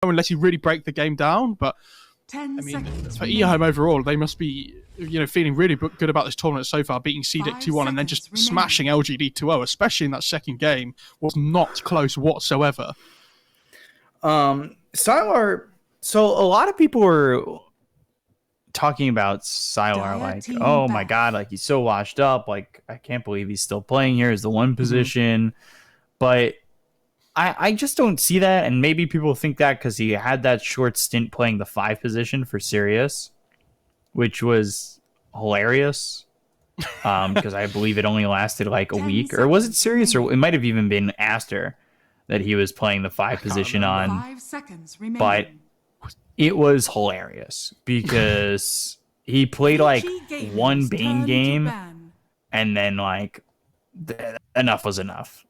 unless you really break the game down. But I mean, for EHOME overall, they must be feeling really good about this tournament so far, beating CDIC 2-1 and then just smashing LGD 2-0, especially in that second game, was not close whatsoever. Sylar. So a lot of people were talking about Sylar like, oh my god, like he's so washed up, like I can't believe he's still playing here as the one position. But I just don't see that, and maybe people think that because he had that short stint playing the 5 position for Sirius, which was hilarious, because I believe it only lasted like a week, or was it Sirius, or it might have even been Aster that he was playing the 5 position on. 5 seconds remaining. But it was hilarious because he played like one Bane game, and then like enough was enough.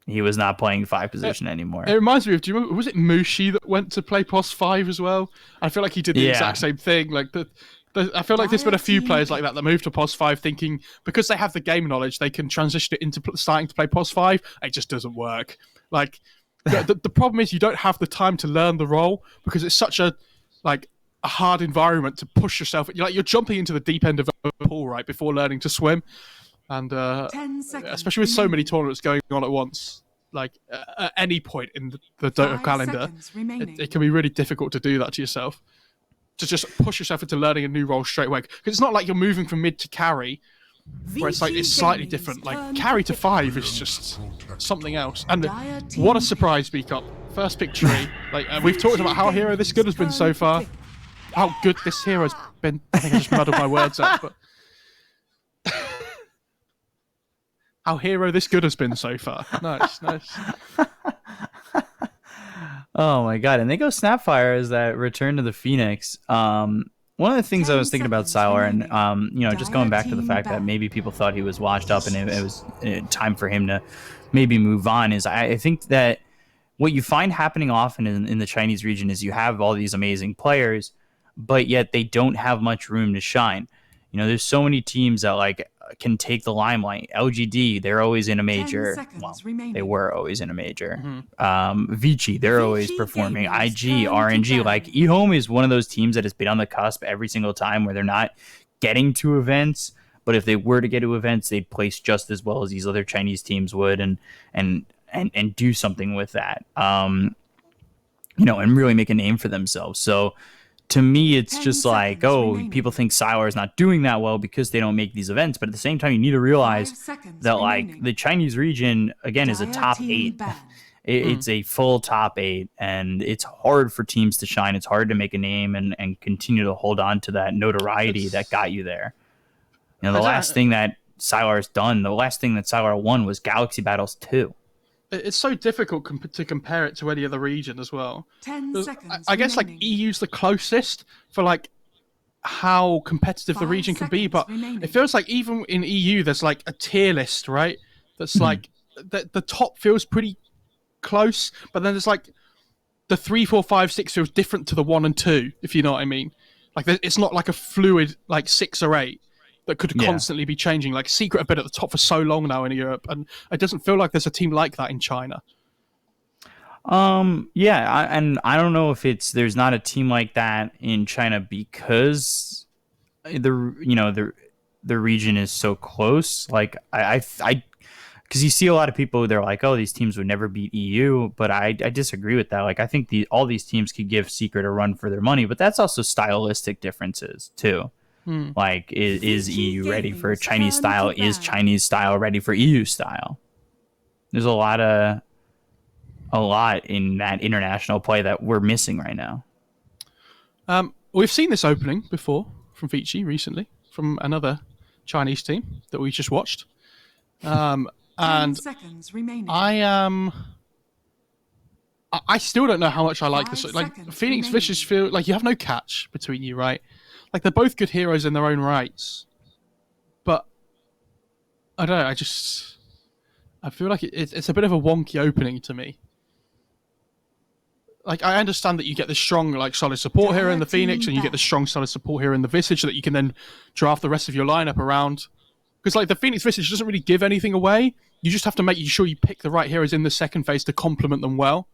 He was not playing 5 position anymore. It reminds me of, do you remember, was it Mushi that went to play POS 5 as well? I feel like he did the exact same thing. Like I feel like there's been a few players like that moved to POS 5 thinking because they have the game knowledge, they can transition it into starting to play POS 5. It just doesn't work. Like the problem is you don't have the time to learn the role because it's such a hard environment to push yourself. You're jumping into the deep end of a pool right before learning to swim. And especially with so many tournaments going on at once, like at any point in the Dota calendar, it can be really difficult to do that to yourself. To just push yourself into learning a new role straight away. Because it's not like you're moving from mid to carry, where it's like it's slightly different. Like carry to 5 is just something else. And what a surprise, Beacop. First pick tree. Like we've talked about how hero this good has been so far. How good this hero's been. I think I just muddled my words up, but how hero this good has been so far. Nice. Oh my god! And they go SAPPHIRE as that return to the Phoenix. One of the things I was thinking about Sylar, and just going back to the fact that maybe people thought he was washed up and it was time for him to maybe move on, is I think that what you find happening often in the Chinese region is you have all these amazing players, but yet they don't have much room to shine. There's so many teams that can take the limelight. LGD, they're always in a major. Well, they were always in a major. Vici, they're always performing. IG, RNG, EHOME is one of those teams that has been on the cusp every single time where they're not getting to events, but if they were to get to events, they'd place just as well as these other Chinese teams would, and do something with that. And really make a name for themselves. So to me, it's just like, people think Sylar is not doing that well because they don't make these events. But at the same time, you need to realize that the Chinese region, again, is a top 8. It's a full top 8, and it's hard for teams to shine. It's hard to make a name and continue to hold on to that notoriety that got you there. The last thing that Sylar's done, the last thing that Sylar won was Galaxy Battles 2. It's so difficult to compare it to any other region as well. 10 seconds. I guess EU's the closest for how competitive the region can be, but it feels like even in EU there's a tier list, right? That's the top feels pretty close, but then there's the 3, 4, 5, 6 feels different to the 1 and 2, if you know what I mean. It's not like a fluid 6 or 8. That could constantly be changing. Secret have been at the top for so long now in Europe, and it doesn't feel like there's a team like that in China. And I don't know if there's not a team like that in China because the region is so close. Because you see a lot of people, they're like, oh, these teams would never beat EU, but I disagree with that. I think all these teams could give Secret a run for their money, but that's also stylistic differences too. Is EU ready for Chinese style? Is Chinese style ready for EU style? There's a lot in that international play that we're missing right now. We've seen this opening before from Vici recently, from another Chinese team that we just watched. And 10 seconds remaining. I still don't know how much I like this. Phoenix Vicious feel like you have no catch between you, right? They're both good heroes in their own rights, but I don't know. I feel like it's a bit of a wonky opening to me. I understand that you get the strong, solid support hero in the Phoenix, and you get the strong, solid support hero in the Visage that you can then draft the rest of your lineup around. Because the Phoenix Visage doesn't really give anything away. You just have to make sure you pick the right heroes in the second phase to complement them well.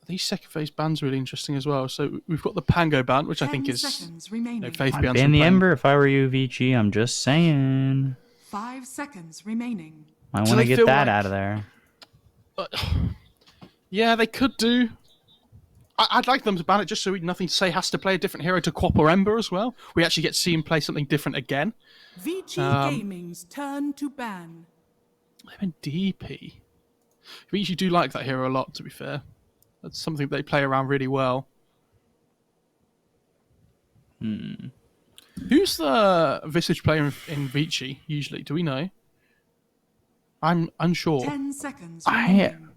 these second phase bans are really interesting as well. So we've got the Pango ban, which I think 10 is seconds remaining. faith I'd beyond ban some the playing. Ember if I were you, Vici. I'm just saying. 5 seconds remaining. I Do want to they get feel that like- out of there. Yeah, they could do. I'd like them to ban it just so Nothing to Say has to play a different hero to Quap or Ember as well. We actually get to see him play something different again. Vici Gaming's turn to ban. I'm in DP. We usually do like that hero a lot, to be fair. That's something they play around really well. Who's the Visage player in Vici, usually? Do we know? I'm unsure. 10 seconds remaining.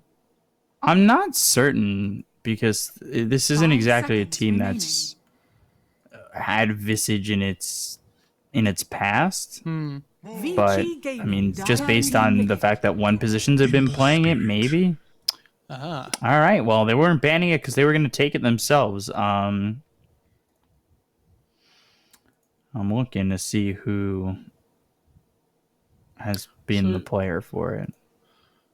I'm not certain because this isn't 5 exactly a seconds team remaining. that's had Visage in its past. Vici But I Gaming mean, just dominating based on the game. fact that one positions have been playing it, maybe. Ah. All right. Well, they weren't banning it because they were going to take it themselves. I'm looking to see who has been the player for it.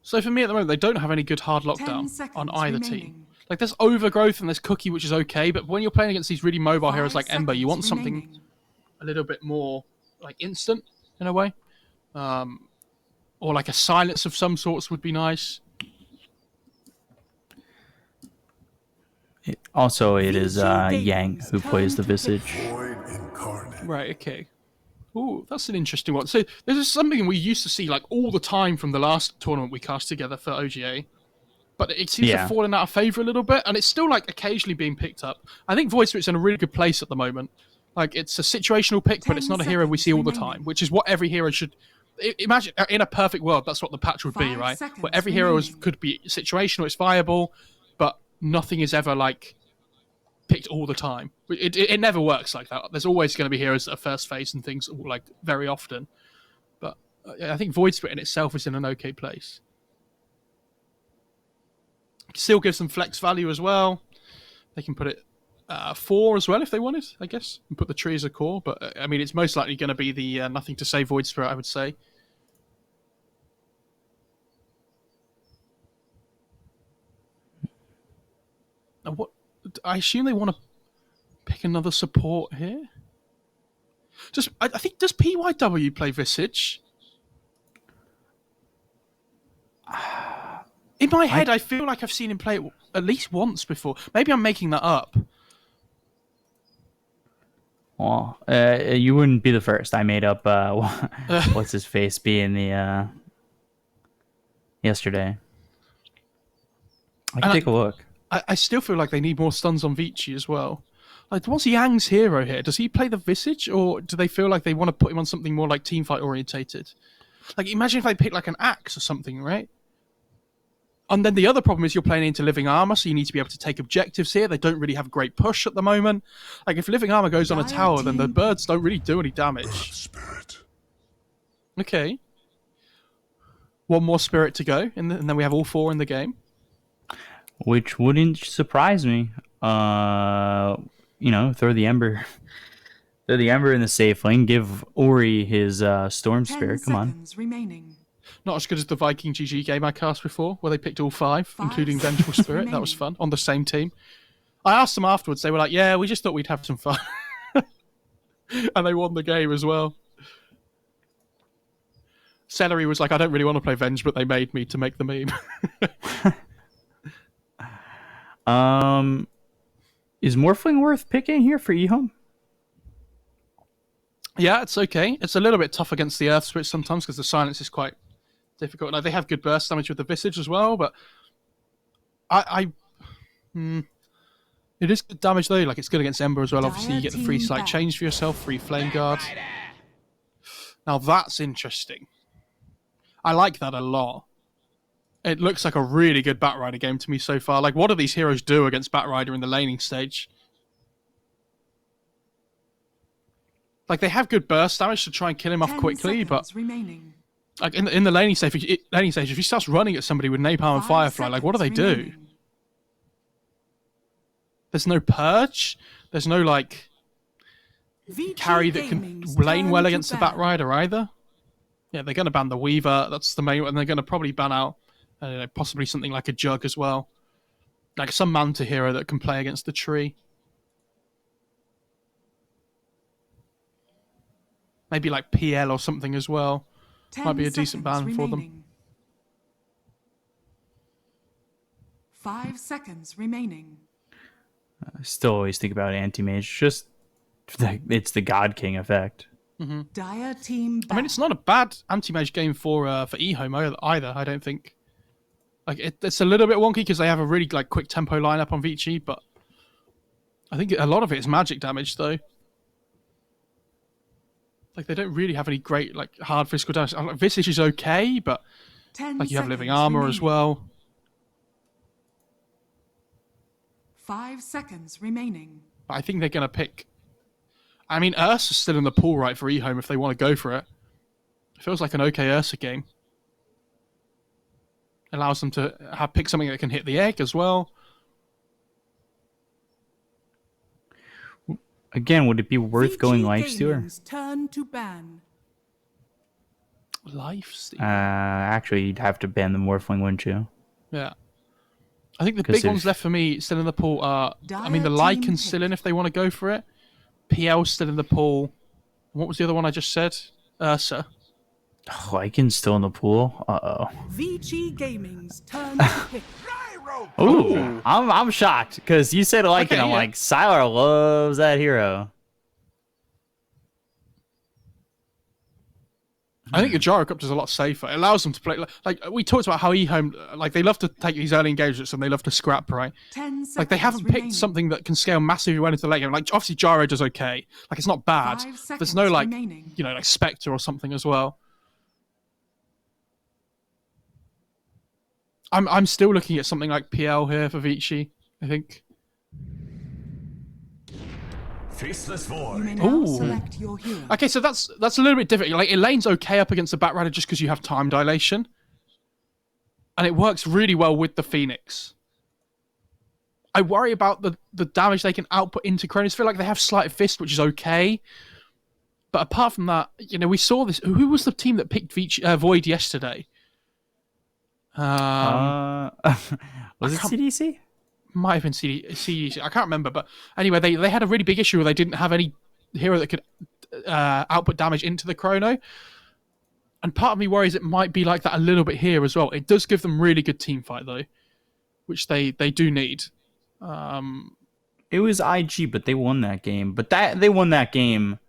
So for me at the moment, they don't have any good hard 10 lockdown seconds on either remaining. team. Like there's Overgrowth and there's Cookie, which is okay, but when you're playing against these really mobile 5 heroes like Ember, you want seconds something remaining. a little bit more like instant in a way, or like a silence of some sorts would be nice. It is Vici Yang Gaming's who plays the turn to pick. Visage. Right. Okay. Ooh, that's an interesting one. So this is something we used to see like all the time from the last tournament we cast together for OGA, but it seems to have fallen out of favor a little bit, and it's still like occasionally being picked up. I think Void Spirit's in a really good place at the moment. Like it's a situational pick, but it's not a hero we see all the time, which is what every hero should. Imagine in a perfect world, that's what the patch would be, 5 right? seconds Where every hero remaining. could be situational, it's viable, but nothing is ever like picked all the time. It never works like that. There's always going to be heroes that are first phase and things like very often. But I think Void Spirit in itself is in an okay place. Still gives them flex value as well. They can put it 4 as well if they wanted, I guess, and put the tree as a core. But I mean, it's most likely going to be the Nothing to Say Void Spirit, I would say. Now, what? I assume they want to pick another support here. I think, does PYW play Visage? In my head, I feel like I've seen him play it at least once before. Maybe I'm making that up. Well, you wouldn't be the first. I made up what's his face being the yesterday. I can take a look. I still feel like they need more stuns on Vici as well. Like, what's Yang's hero here? Does he play the Visage, or do they feel like they want to put him on something more like teamfight orientated? Like, imagine if they pick like an axe or something, right? And then the other problem is you're playing into Living Armor, so you need to be able to take objectives here. They don't really have great push at the moment. Like, if Living Armor goes on a tower, then the birds don't really do any damage. Okay. One more spirit to go, and then we have all 4 in the game. Which wouldn't surprise me. Throw the Ember. Throw the Ember in the safe lane. Give Ori his Storm 10 Spirit. Come on. seconds remaining. Not as good as the Viking GG game I cast before, where they picked all 5, 5 including Vengeful Spirit. That was fun, on the same team. I asked them afterwards, they were like, yeah, we just thought we'd have some fun. And they won the game as well. Celery was like, I don't really want to play Venge, but they made me to make the meme. Is Morphling worth picking here for EHOME? Yeah, it's okay. It's a little bit tough against the Earth Switch sometimes because the silence is quite difficult. Now, they have good burst damage with the Visage as well, but it is good damage though. Like, it's good against Ember as well. Obviously, you get the free slight change for yourself, free Flame Guard. Now, that's interesting. I like that a lot. It looks like a really good Batrider game to me so far. Like, what do these heroes do against Batrider in the laning stage? Like, they have good burst damage to try and kill him off 10 quickly, but seconds remaining. like in the laning stage, if he starts running at somebody with Napalm and 5 Firefly, like, what do they seconds do? remaining. There's no Purge. There's no, like, Vici carry that can Gaming's lane turn well to against the ban. Batrider either. Yeah, they're going to ban the Weaver. That's the main one. And they're going to probably ban out possibly something like a Jug as well. like some Manta hero that can play against the tree. Maybe like PL or something as well. 10 Might be a decent ban seconds for them. remaining. 5 seconds remaining. I still always think about anti-mage. Just it's the God King effect. Dire team I mean, it's not a bad anti-mage game for EHOME either, I don't think. Like, it's a little bit wonky because they have a really like quick tempo lineup on Vici, but I think a lot of it is magic damage, though. Like, they don't really have any great like hard physical damage. Like, Vici is okay, but 10 like you have living seconds armor as remaining. well. 5 seconds remaining. But I think they're gonna pick. I mean, Ursa's still in the pool, right, for EHOME if they want to go for it. It feels like an okay Ursa game. Allows them to pick something that can hit the egg as well. Again, would it be worth Vici going Lifestealer? Gaming's turn to ban. Lifesteal. Actually, you'd have to ban the Morphling, wouldn't you? Yeah. I think the 'Cause big ones left for me still in the pool are, I mean, the Dire team Lycan's still in if they want to go for it. PL's still in the pool. What was the other one I just said? Ursa. Oh, Lycan's still in the pool. Uh-oh. Vici Gaming's turn to pick. Ooh, I'm shocked because you said Lycan. Okay, I'm yeah. like, Sylar loves that hero. I think the Gyrocopter is a lot safer. It allows them to play. Like we talked about how EHOME, like they love to take these early engagements and they love to scrap, right? 10 seconds Like they haven't picked remaining. something that can scale massively well into the late game. Like obviously Gyro does okay. Like it's not bad. 5 There's no seconds like, remaining. you know, like Spectre or something as well. I'm still looking at something like PL here for Vici, I think. Faceless You Void. may now Ooh. select your hero. Okay, so that's a little bit different. Like Elaine's okay up against the Batrider just because you have time dilation. And it works really well with the Phoenix. I worry about the damage they can output into Cronus. I feel like they have Sleight of Fist, which is okay. But apart from that, you know, we saw this. Who was the team that picked Void yesterday? Was it CDC? Might have been CDC. I can't remember. But anyway, they had a really big issue where they didn't have any hero that could output damage into the Chrono. And part of me worries it might be like that a little bit here as well. It does give them really good team fight, though, which they do need. It was IG, but they won that game. But they won that game,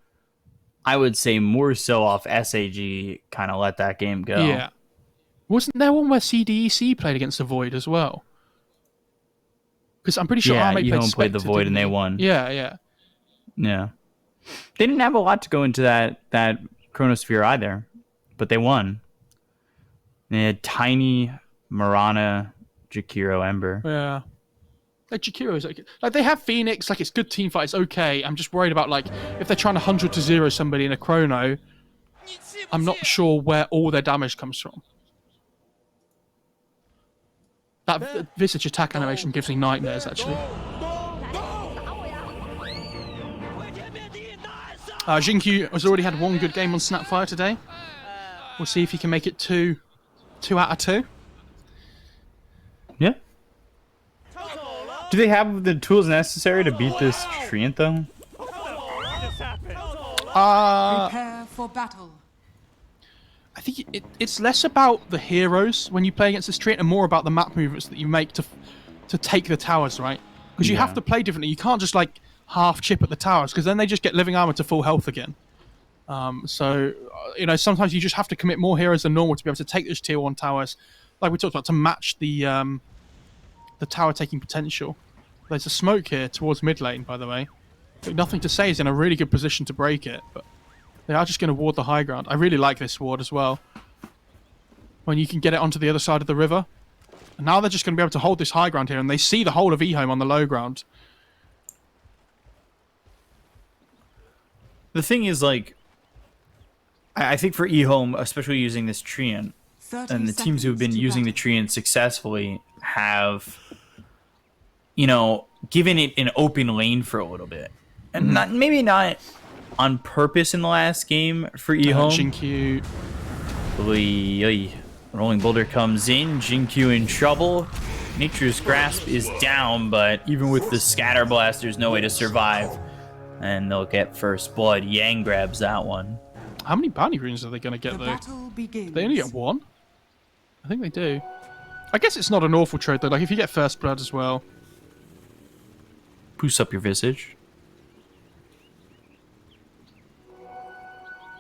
I would say, more so off SAG kind of let that game go. Yeah. Wasn't there one where CDEC played against the Void as well? Because I'm pretty sure Yeah, Armate EHOME played the Spectre, Void and didn't they he? won. Yeah. Yeah. They didn't have a lot to go into that Chronosphere either, but they won. They had Tiny, Marana, Jakiro, Ember. Yeah. Like Jakiro's okay. Like they have Phoenix, like it's good team fight, it's okay. I'm just worried about like if they're trying to 100 to 0 somebody in a Chrono, I'm not sure where all their damage comes from. That Visage attack animation gives me nightmares, actually. Jinkyu has already had one good game on Snapfire today. We'll see if he can make it two out of 2. Yeah. Do they have the tools necessary to beat this Treant, though? Prepare for battle. I think it's less about the heroes when you play against this Treant and more about the map movements that you make to take the towers, right? Because you have to play differently. You can't just like half chip at the towers because then they just get living armor to full health again. So you know, sometimes you just have to commit more heroes than normal to be able to take those tier 1 towers, like we talked about, to match the tower taking potential. There's a smoke here towards mid lane, by the way. But nothing to say is in a really good position to break it, but they are just going to ward the high ground. I really like this ward as well. When you can get it onto the other side of the river. And now they're just going to be able to hold this high ground here, and they see the whole of EHOME on the low ground. The thing is, like, I think for EHOME, especially using this Treant, 30 and the teams who have been seconds to using the battle. Treant successfully have, you know, given it an open lane for a little bit. And maybe not on purpose in the last game for EHOME. Jinkyu. Rolling Boulder comes in. Jinkyu in trouble. Nature's Grasp is down, but even with the Scatter Blast, there's no way to survive. And they'll get first blood. Yang grabs that one. How many bounty runes are they going to get, The though? battle begins. They only get one? I think they do. I guess it's not an awful trade, though. Like, if you get first blood as well. Boost up your visage.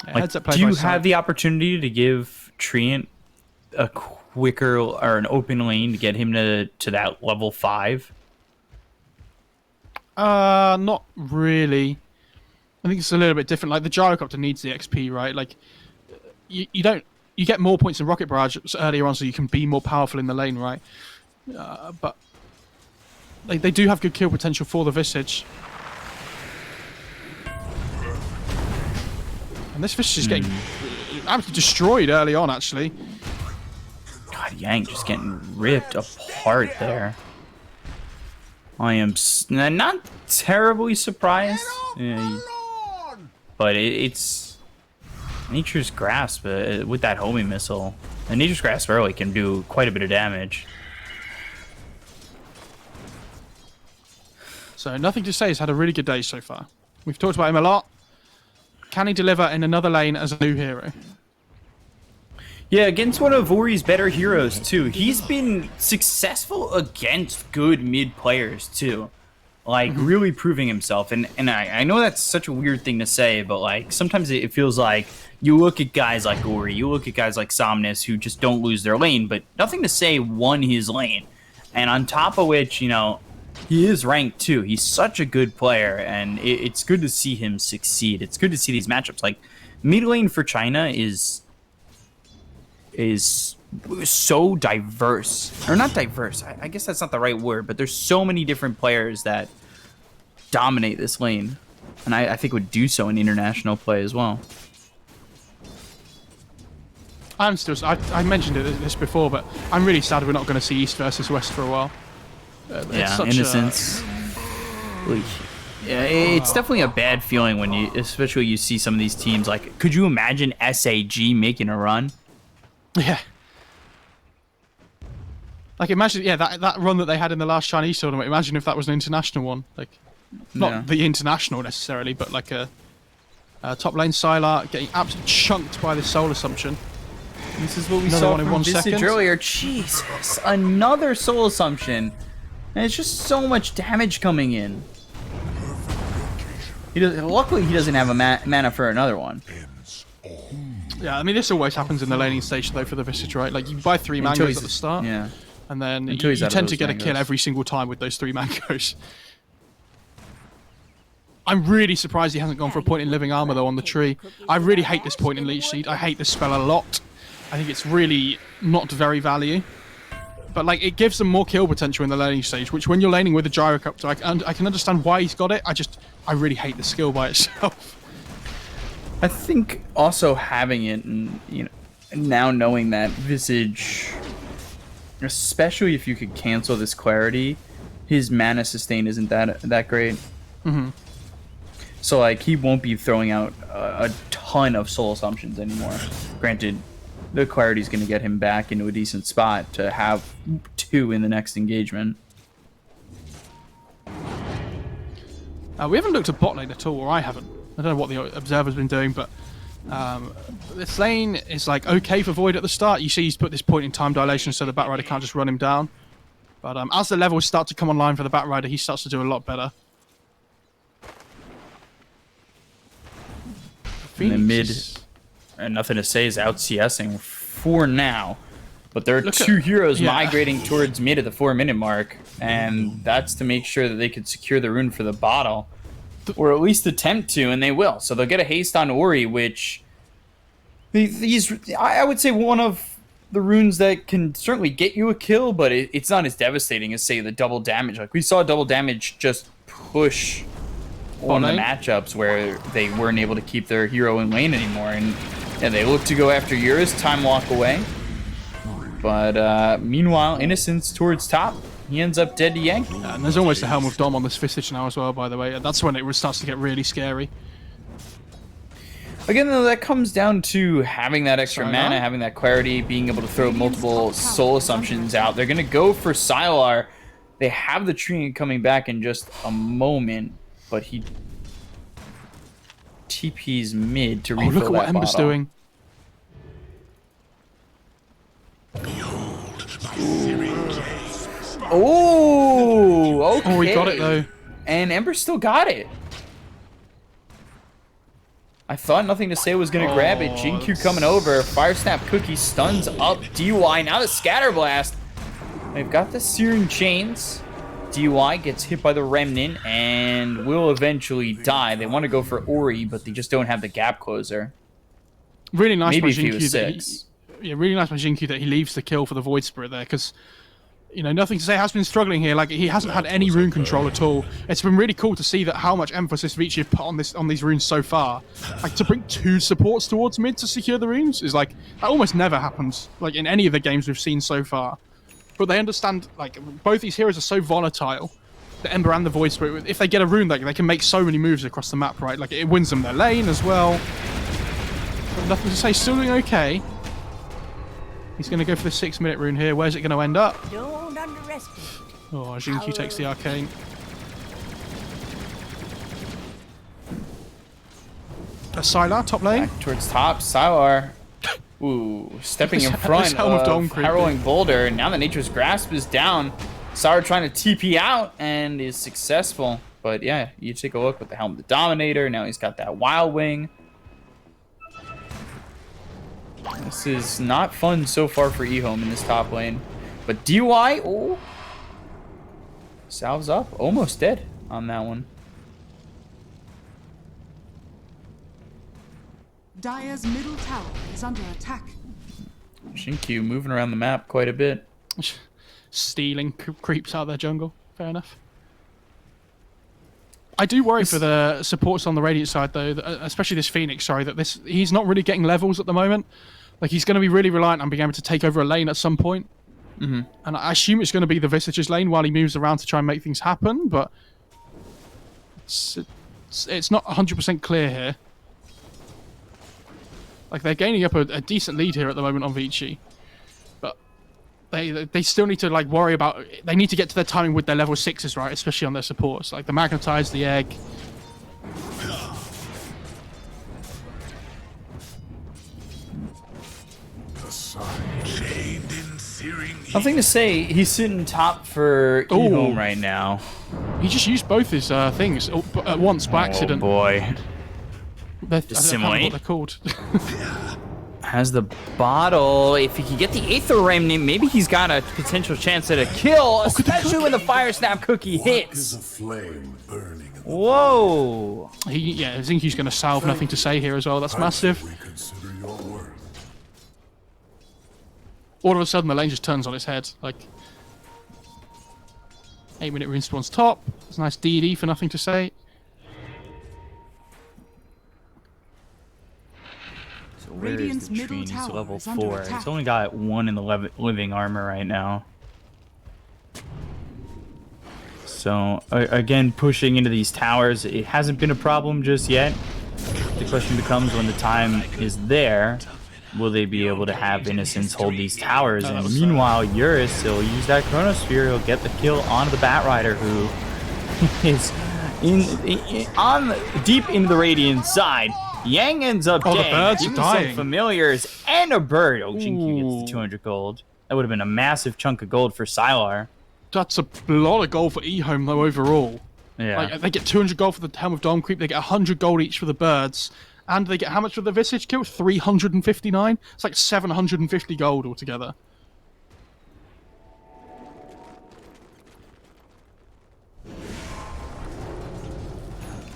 Yeah, Like, heads up play do you by have side. the opportunity to give Treant a quicker or an open lane to get him to that level 5? Not really. I think it's a little bit different. Like, the gyrocopter needs the XP, right? Like, you get more points in rocket barrage earlier on, so you can be more powerful in the lane, right? But they do have good kill potential for the Visage. And this Visage is getting absolutely destroyed early on, actually. God, Yang just getting ripped apart there. I am not terribly surprised. But it's Nature's Grasp with that homing missile. And Nature's Grasp early can do quite a bit of damage. So nothing to say. He's had a really good day so far. We've talked about him a lot. Can he deliver in another lane as a new hero? Yeah, against one of Ori's better heroes, too. He's been successful against good mid players, too. Like, really proving himself. And I know that's such a weird thing to say, but, like, sometimes it feels like you look at guys like Ori, you look at guys like Somnus who just don't lose their lane, but nothing to say won his lane. And on top of which, you know, he is ranked, too. He's such a good player, and it's good to see him succeed. It's good to see these matchups. Like, mid lane for China is so diverse. Or not diverse, I guess that's not the right word, but there's so many different players that dominate this lane. And I think would do so in international play as well. I mentioned this before, but I'm really sad we're not going to see East versus West for a while. Yeah, Innocence. Yeah, it's definitely a bad feeling when especially you see some of these teams. Like, could you imagine SAG making a run? Yeah. Like, imagine, that run that they had in the last Chinese tournament. Imagine if that was an international one. Like, not the international necessarily, but like a top lane Sylar getting absolutely chunked by this Soul Assumption. This is what we Another saw one in from 1 Visage second. earlier. Jesus, another Soul Assumption, and it's just so much damage coming in. Luckily, he doesn't have a mana for another one. Yeah, I mean, this always happens in the laning station, though, for the Visage, right? Like, you buy 3 mangoes at the start, and then you tend to get a kill every single time with those 3 mangoes. I'm really surprised he hasn't gone for a point in living armor, though, on the tree. I really hate this point in Leech Seed. I hate this spell a lot. I think it's really not very value. But, like, it gives them more kill potential in the laning stage, which when you're laning with a Gyrocopter, I can understand why he's got it. I really hate the skill by itself. I think also having it, and now knowing that Visage, especially if you could cancel this clarity, his mana sustain isn't that great. So like he won't be throwing out a ton of Soul Assumptions anymore. Granted, the clarity is going to get him back into a decent spot to have 2 in the next engagement. We haven't looked at bot lane at all, or I haven't. I don't know what the Observer's been doing, but this lane is like okay for Void at the start. You see he's put this point in time dilation so the Batrider can't just run him down. But as the levels start to come online for the Batrider, he starts to do a lot better. In the mid, and nothing to say, is out CSing for now. But there are 2 heroes migrating towards mid at the 4-minute mark, and that's to make sure that they could secure the rune for the bottle. Or at least attempt to, and they will. So they'll get a haste on Ori, which I would say one of the runes that can certainly get you a kill, but it's not as devastating as, say, the double damage. Like, we saw double damage just push on the matchups where they weren't able to keep their hero in lane anymore, and they look to go after Eurus, time walk away. But meanwhile, Innocence towards top. He ends up dead to Yang. Yeah, and there's almost a Helm of Dom on this Visage now as well, by the way. And that's when it starts to get really scary. Again, though, that comes down to having that extra Sylar? mana, having that clarity, being able to throw multiple soul assumptions out. They're going to go for Sylar. They have the tree coming back in just a moment, but he TP's mid to refill look at what that Ember's bottle. doing. Oh, okay. Oh, he got it though. And Ember still got it. I thought Nothing to Say was going to grab it. Jinkyu coming over. Fire Snap Cookie stuns up DY. Now the Scatter Blast. They've got the Searing Chains. DY gets hit by the Remnant and will eventually die. They want to go for Ori, but they just don't have the gap closer. Really nice Maybe by if he was Jinkyu. 6. Yeah, really nice by Jinkyu that he leaves the kill for the Void Spirit there, because, you know, Nothing to Say has been struggling here. Like, he hasn't had any rune control at all. It's been really cool to see that how much emphasis Vici have put on these runes so far. Like, to bring 2 supports towards mid to secure the runes is like, that almost never happens, like, in any of the games we've seen so far. But they understand, like, both these heroes are so volatile, the Ember and the Void Spirit. If they get a rune, like, they can make so many moves across the map, right? Like, it wins them their lane as well. But Nothing to Say, still doing okay. He's going to go for the 6-minute rune here. Where's it going to end up? Don't underestimate. Oh, Jinkyu takes the arcane. Sylar, top lane. Back towards top. Sylar. Ooh, stepping in This front Helm of Dawn of creep. Harrowing Boulder. Now the Nature's Grasp is down. Sylar trying to TP out and is successful. But yeah, you take a look with the Helm of the Dominator. Now he's got that Wild Wing. This is not fun so far for EHOME in this top lane. But DY, oh, salves up. Almost dead on that one. Dire's middle tower is under attack. Jinkyu moving around the map quite a bit. Stealing creeps out of their jungle. Fair enough. I do worry for the supports on the Radiant side, though, especially this Phoenix, sorry, that he's not really getting levels at the moment. Like, he's going to be really reliant on being able to take over a lane at some point. And I assume it's going to be the Visage's lane while he moves around to try and make things happen, but it's not 100% clear here. Like, they're gaining up a decent lead here at the moment on Vici. But they still need to, like, worry about... They need to get to their timing with their level 6s, right? Especially on their supports. Like, the Magnetize, the Egg... Nothing to Say, he's sitting top for EHOME right now. He just used both his things at once by accident. Oh boy. I don't know what Dissimulate. they're called. Has the bottle. If he can get the Aether Remnant, maybe he's got a potential chance at a kill, especially when the Fire Snap Cookie hits. Whoa. Yeah, I think he's going to salve Nothing to Say here as well. That's massive. All of a sudden, the lane just turns on its head. Like, 8-minute rune spawns top. It's a nice DD for Nothing to Say. So where is Radiant's the middle tree? He's tower level is under 4. attack. He's only got 1 in the living armor right now. So, again, pushing into these towers. It hasn't been a problem just yet. The question becomes when the time is there, will they be able to have Innocence hold these towers? And meanwhile, Eurus, he'll use that Chronosphere. He'll get the kill onto the Batrider, who is deep into the Radiant side. Yang ends up dead. The birds Give are me some dying. familiars and a bird. Oh, Jinkyu gets the 200 gold. That would have been a massive chunk of gold for Sylar. That's a lot of gold for EHOME, though, overall. Yeah. Like, they get 200 gold for the Helm of Dawn Creep. They get 100 gold each for the birds. And they get how much for the Visage kill? 359? It's like 750 gold altogether.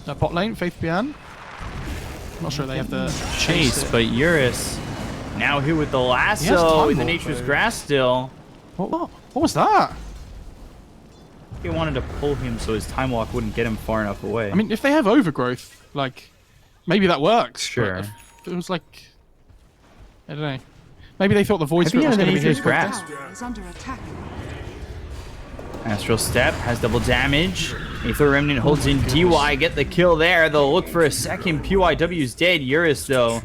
Bot lane, Faith Bian. I'm not sure they have the Chase, but Eurus now here with the He has lasso time in the warp, Nature's though. Grass still. What was that? He wanted to pull him so his Time Walk wouldn't get him far enough away. I mean, if they have overgrowth, like, maybe that works. Sure. But if it was like, I don't know. Maybe they thought the Void Maybe Spirit was the going to be Nature's his Grasp. Tower is under attack. Astral Step has double damage. Aether Remnant holds in DY, get the kill there. They'll look for a second. PYW's dead. Eurus, though,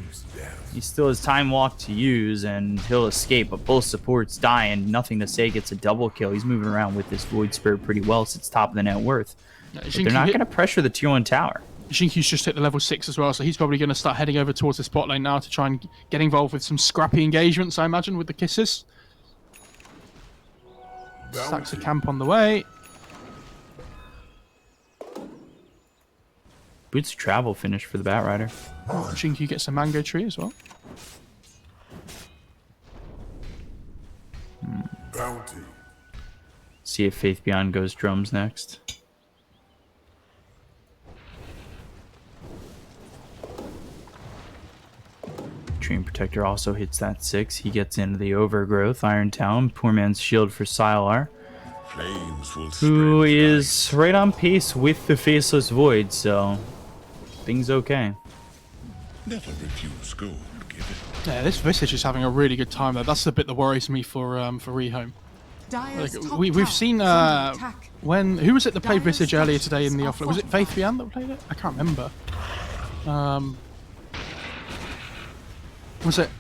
he still has Time Walk to use, and he'll escape, but both supports die, and Nothing to Say gets a double kill. He's moving around with this Void Spirit pretty well, sits top of the net worth. But they're not going to pressure the tier 1 tower. Shinkyu's just hit the level 6 as well, so he's probably going to start heading over towards the spot lane now to try and get involved with some scrappy engagements, I imagine, with the kisses. Stacks a camp on the way. Boots travel finish for the Batrider. Oh, Shinkyu gets a mango tree as well. Bounty. See if Faith Beyond goes drums next. Dream Protector also hits that 6. He gets into the Overgrowth. Iron Town. Poor man's shield for Sylar, who is right on pace with the Faceless Void, so thing's okay. Never refuse gold, give it. Yeah, this Visage is having a really good time though. That's the bit that worries me for EHOME. Like, we've seen who was it that played Visage earlier today in the offlane? Was it Faith Beyond that played it? I can't remember. Was it?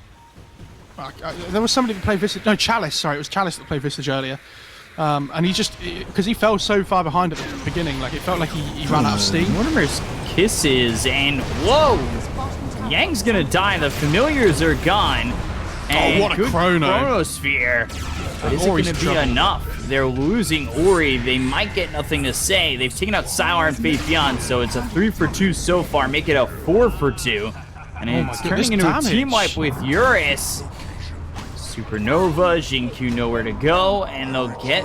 There was somebody that played Visage. No, Chalice. Sorry, it was Chalice that played Visage earlier. And he just, because he fell so far behind at the beginning, like it felt like he ran out of steam. Mortimer's kisses, and whoa! Yang's gonna die. The familiars are gone. And oh, what a chronosphere! But is it gonna be enough? They're losing Ori. They might get Nothing to Say. They've taken out Sylar and Faith Beyond, so it's a 3 for 2 so far. Make it a 4 for 2. And it's turning into a team wipe with Eurus. Supernova, Jinkyu nowhere to go, and they'll get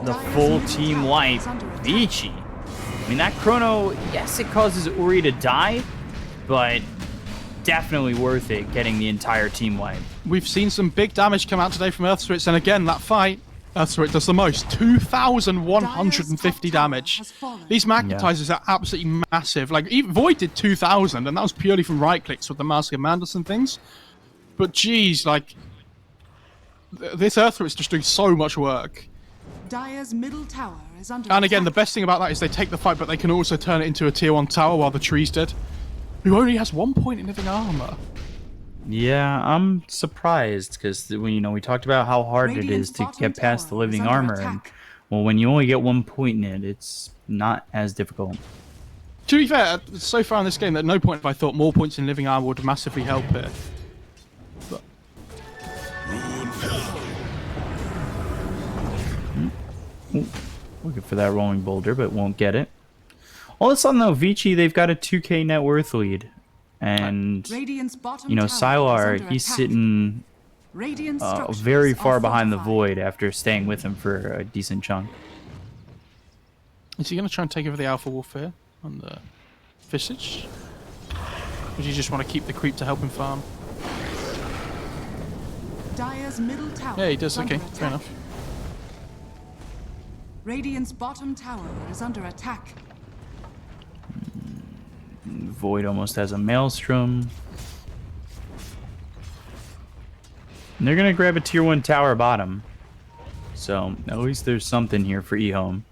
the full team wipe. Vici. I mean, that chrono, yes, it causes Ori to die, but definitely worth it getting the entire team wipe. We've seen some big damage come out today from Earthspirits, and again, that fight, Earthspirit does the most. 2,150 damage. These magnetizers are absolutely massive. Like, even Void did 2,000, and that was purely from right-clicks with the Mask of Madness and things. But geez, like, this Earthspirit's just doing so much work. Dire's middle tower is under And again, attack. the best thing about that is they take the fight, but they can also turn it into a tier 1 tower while the tree's dead. Who only has 1 point in living armor. Yeah, I'm surprised, because we talked about how hard it is to get past the living armor, and well, when you only get 1 point in it, it's not as difficult. To be fair, so far in this game, at no point have I thought more points in living armor would massively help it. But... Looking for that rolling boulder, but won't get it. All of a sudden, though, Vici, they've got a 2k net worth lead. And, Sylar, he's sitting very far behind the Void after staying with him for a decent chunk. Is he going to try and take over the Alpha Wolf here on the Visage? Or do you just want to keep the creep to help him farm? Dire's middle tower Yeah, he does. is under Okay, fair attack. enough. Radiant's bottom tower is under attack. Void almost has a Maelstrom. And they're going to grab a tier 1 tower bottom. So, at least there's something here for EHOME.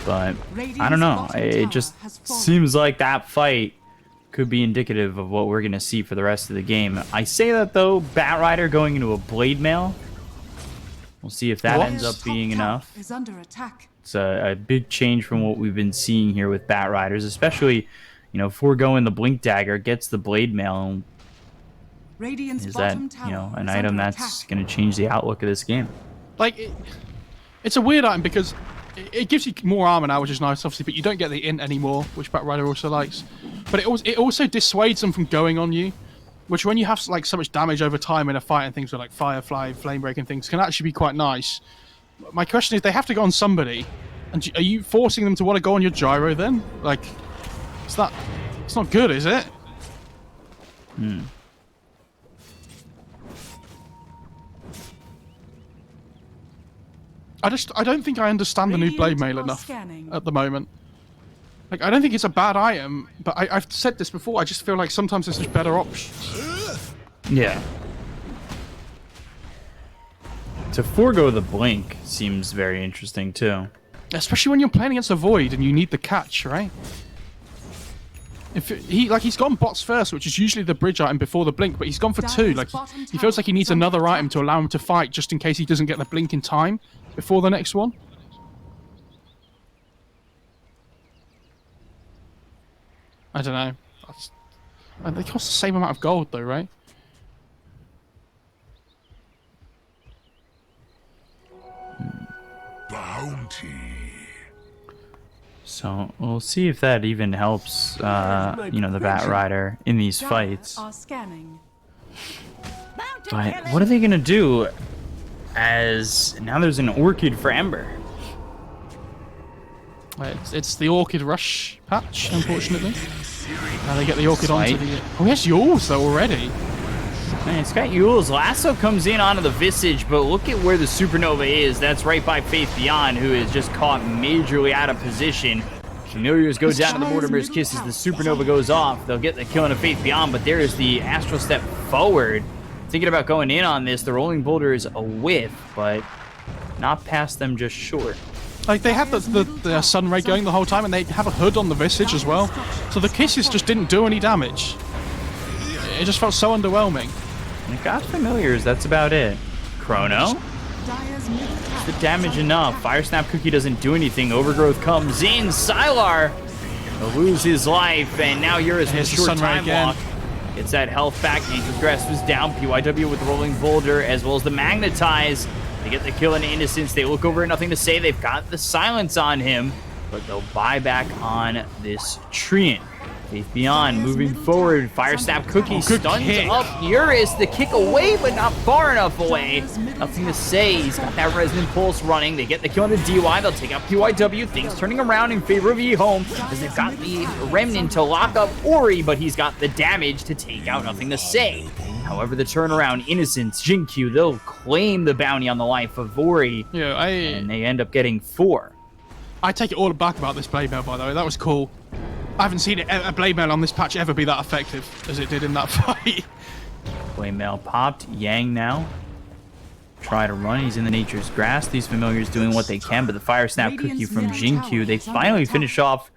But, I don't know. It just seems like that fight could be indicative of what we're going to see for the rest of the game. I say that, though, Batrider going into a Blade Mail. We'll see if that ends up being enough. Is under attack. It's a big change from what we've been seeing here with Batriders, especially, foregoing the Blink Dagger, gets the Blade Mail. Radiant's Is that, an item that's going to change the outlook of this game? Like, it's a weird item because it gives you more armor now, which is nice, obviously, but you don't get the int anymore, which Batrider also likes. But it also dissuades them from going on you, which when you have like so much damage over time in a fight and things with like Firefly, Flame Break and things can actually be quite nice. My question is, they have to go on somebody, and are you forcing them to want to go on your gyro then? Like, it's not good, is it? I don't think I understand the new Blade Mail enough at the moment. Like, I don't think it's a bad item, but I've said this before, I just feel like sometimes there's just better options. Yeah. To forego the blink seems very interesting too. Especially when you're playing against a Void and you need the catch, right? He's gone bots first, which is usually the bridge item before the blink, but he's gone for 2. Like he feels like he needs another item to allow him to fight, just in case he doesn't get the blink in time before the next one. I don't know. They cost the same amount of gold, though, right? Bounty. So we'll see if that even helps, the Bat Rider in these fights. Are scanning. But what are they gonna do? As now there's an Orchid for Ember. It's the Orchid Rush patch, unfortunately. Now they get the Orchid onto the... Oh, he has Yules, though, already. Man, it's got Yules. Lasso comes in onto the Visage, but look at where the Supernova is. That's right by Faith Beyond, who is just caught majorly out of position. Familiars go down to the Mortimer's Kisses. The Supernova goes off. They'll get the kill on a Faith Beyond, but there is the Astral Step forward. Thinking about going in on this. The Rolling Boulder is a whiff, but not past them, just short. Like, they have the Sun Ray going the whole time, and they have a hood on the Visage as well. So the Kisses just didn't do any damage. It just felt so underwhelming. It got Familiars, that's about it. Chrono? Is the damage enough? Fire Snap Cookie doesn't do anything. Overgrowth comes in. Sylar will lose his life, and now Eurus with a short time walk. Gets that health back. Nature's Grasp was down. PYW with the Rolling Boulder, as well as the Magnetize. They get the kill in Innocence. They look over, nothing to say. They've got the Silence on him, but they'll buy back on this Treant. Faith Beyond moving forward. Fire Snap Cookie stuns up Eurus. The kick away, but not far enough away. Nothing to say. He's got that Resonant Pulse running. They get the kill on the DY. They'll take out PYW. Things turning around in favor of EHOME, as they've got the Remnant to lock up Ori, but he's got the damage to take out. Nothing to say. However, the turnaround, Innocence, Jinkyu, they'll claim the bounty on the life of Ori, and they end up getting 4. I take it all back about this Blade Mail, by the way. That was cool. I haven't seen a Blade Mail on this patch ever be that effective as it did in that fight. Blade Mail popped. Yang now. Try to run. He's in the Nature's Grasp. These Familiars doing what they can, but the Fire Snap Cookie from Jinkyu, they finally finish off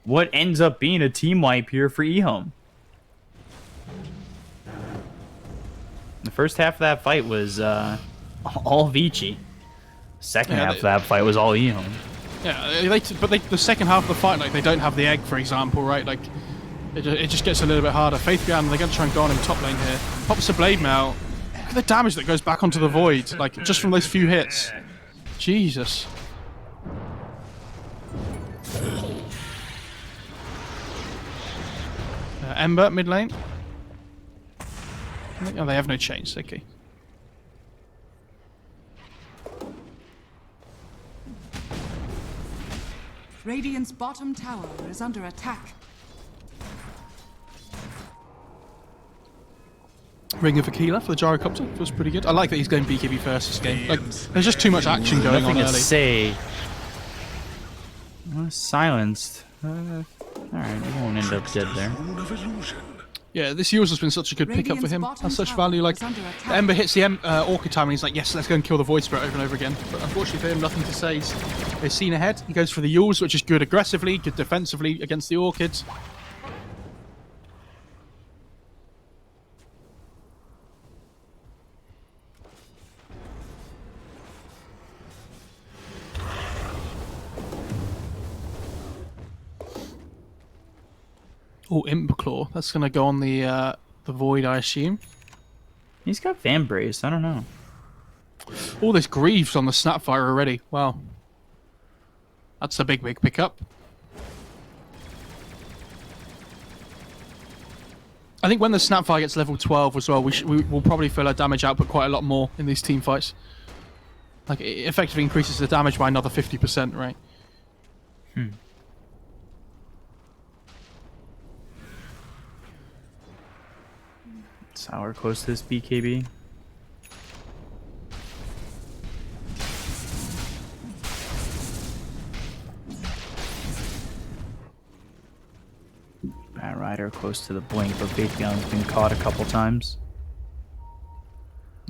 what ends up being a team wipe here for EHOME. The first half of that fight was all Vici. Second half of that fight was all EHOME. Yeah, the second half of the fight, like, they don't have the egg, for example, right? Like, it just gets a little bit harder. Faith Beyond, they're going to try and go on in top lane here. Pops the Blade Mail. Look at the damage that goes back onto the Void, like, just from those few hits. Jesus. Ember, mid lane. Oh, they have no chains, okay. Radiant's bottom tower is under attack. Ring of Aquila for the Gyrocopter feels pretty good. I like that he's going BKB first this game. Like, there's just too much action going on early. Nothing to say. Silenced. Alright, he won't end up dead there. Yeah, this Yules has been such a good pickup for him. Has such value. Like, Ember hits the Orchid time and he's like, yes, let's go and kill the Void Spirit over and over again. But unfortunately for him, nothing to say. They've seen ahead. He goes for the Yules, which is good aggressively, good defensively against the Orchids. Oh, Imperclaw. That's going to go on the Void, I assume. He's got Fan Brace. I don't know. Oh, there's Greaves on the Snapfire already. Wow. That's a big pickup. I think when the Snapfire gets level 12 as well, we'll probably fill our damage output quite a lot more in these team fights. Like, it effectively increases the damage by another 50%, right? Sour close to this BKB. Bat Rider close to the blink, but Faith Beyond's been caught a couple times.